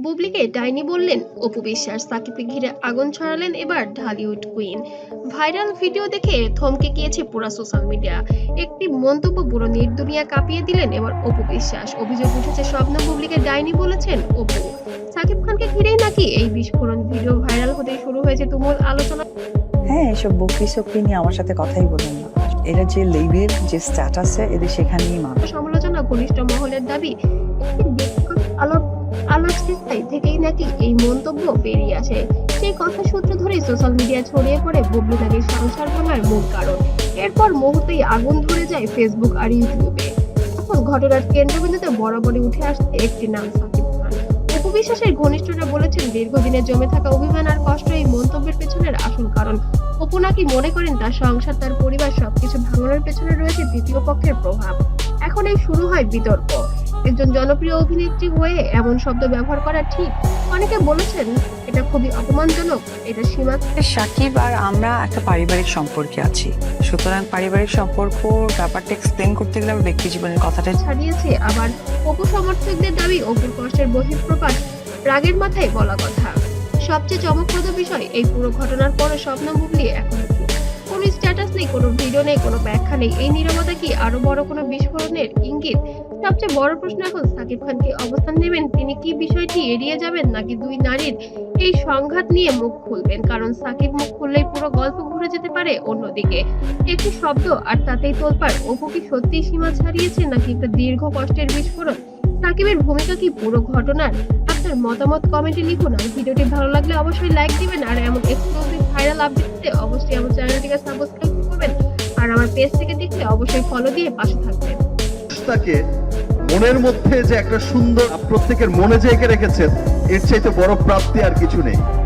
বুবলিকে ডাইনি বললেন অপু বিশ্বাস, সাকিবকে ঘিরে আগুন ছড়ালেন এবার ঢালিউড কুইন। ভাইরাল ভিডিও দেখে থমকে গিয়েছে পুরা সোশ্যাল মিডিয়া। একটি মন্তব্য পুরো নেট দুনিয়া কাঁপিয়ে দিলেন এবার অপু বিশ্বাস। অভিযোগ উঠেছে স্বপ্ন বুবলিকে ডাইনি বলেছেন অপু। সাকিব খানকে ঘিরেই নাকি এই বিস্ফোরণ। ভিডিও ভাইরাল হতে শুরু হয়েছে তুমুল আলোচনা। হ্যাঁ, এসব বকরি সকরি নিয়ে আমার সাথে কথাই বলেন না। এরা যে লেভেল, যে স্ট্যাটাসে, এদের সেখানেই মানুষ। সমালোচনা, ঘনিষ্ঠ মহলের দাবি একটি ব্যক্তিগত আলোচনায় থেকেই নাকি এই মন্তব্য বেরিয়ে আসে। সেই কথা সূত্র ধরেই সোশ্যাল মিডিয়া ছড়িয়ে পড়ে বুবলি নাকি সংসার ভাঙার মূল কারণ। এরপর মুহূর্তেই আগুন ধরে যায় ফেসবুক আর ইউটিউবে। এখন ঘটনার কেন্দ্রবিন্দুতে বরাবরই উঠে আসছে একটি নাম, সাকিব খান। অপু বিশ্বাসের ঘনিষ্ঠরা বলেছেন দীর্ঘদিনের জমে থাকা অভিমান আর কষ্ট এই মন্তব্যের পেছনের আসল কারণ। অপু নাকি মনে করেন তার সংসার, তার পরিবার সবকিছু ভাঙানোর পেছনে রয়েছে তৃতীয় পক্ষের প্রভাব। এখন এই শুরু হয় বিতর্ক। একজন জনপ্রিয় অভিনেত্রী হয়ে এমন শব্দ ব্যবহার করা ঠিক? অনেকে বলেছেন এটা খুবই অপমানজনক, এটা সীমা। সাকিব আর আমরা একটা পারিবারিক সম্পর্কে আছি, সুতরাং পারিবারিক সম্পর্ক ব্যাপারটা এক্সপ্লেন করতে গেলে আমার ব্যক্তি জীবনের কথাটা ছাড়িয়েছে। আবার অপু সমর্থকদের দাবি অপুর কষ্টের বহিঃপ্রকাশ রাগের মাথায় বলা কথা। সবচেয়ে চমকপ্রদ বিষয়, এই পুরো ঘটনার পরে স্বপ্ন বুবলি এখন কোনো স্ট্যাটাস নেই, কোনো ভিডিও নেই, কোনো ব্যাখ্যা নেই। এই নীরবতা কি আরো বড় কোনো বিস্ফোরণের ইঙ্গিত? সবচেয়ে বড় প্রশ্ন এখন সাকিব খান কি অবস্থান নেবেন? তিনি কি বিষয়টি এড়িয়ে যাবেন, নাকি দুই নারীর এই সংঘাত নিয়ে মুখ খুলবেন? কারণ সাকিব মুখ খুললেই পুরো গল্প ঘুরে যেতে পারে অন্যদিকে। একটি শব্দ আর তাতেই তোলপাড়। অপু কি সত্যিই সীমা ছাড়িয়েছে, নাকি একটা দীর্ঘ কষ্টের বিস্ফোরণ? সাকিবের ভূমিকা কি পুরো ঘটনার? আপনার মতামত কমেন্টে লিখুন। আর ভিডিওটি ভালো লাগলে অবশ্যই লাইক দিবেন। আর এমন এক্সক্লুসিভ ভাইরাল আপডেট পেতে অবশ্যই আমার চ্যানেলটিকে সাবস্ক্রাইব করবেন। আর আমার পেজ থেকে দেখলে অবশ্যই ফলো দিয়ে পাশে থাকবেন। তাকে মনের মধ্যে যে একটা সুন্দর প্রত্যেকের মনে জায়গা রেখেছেন, এর চাইতে বড় প্রাপ্তি আর কিছু নেই।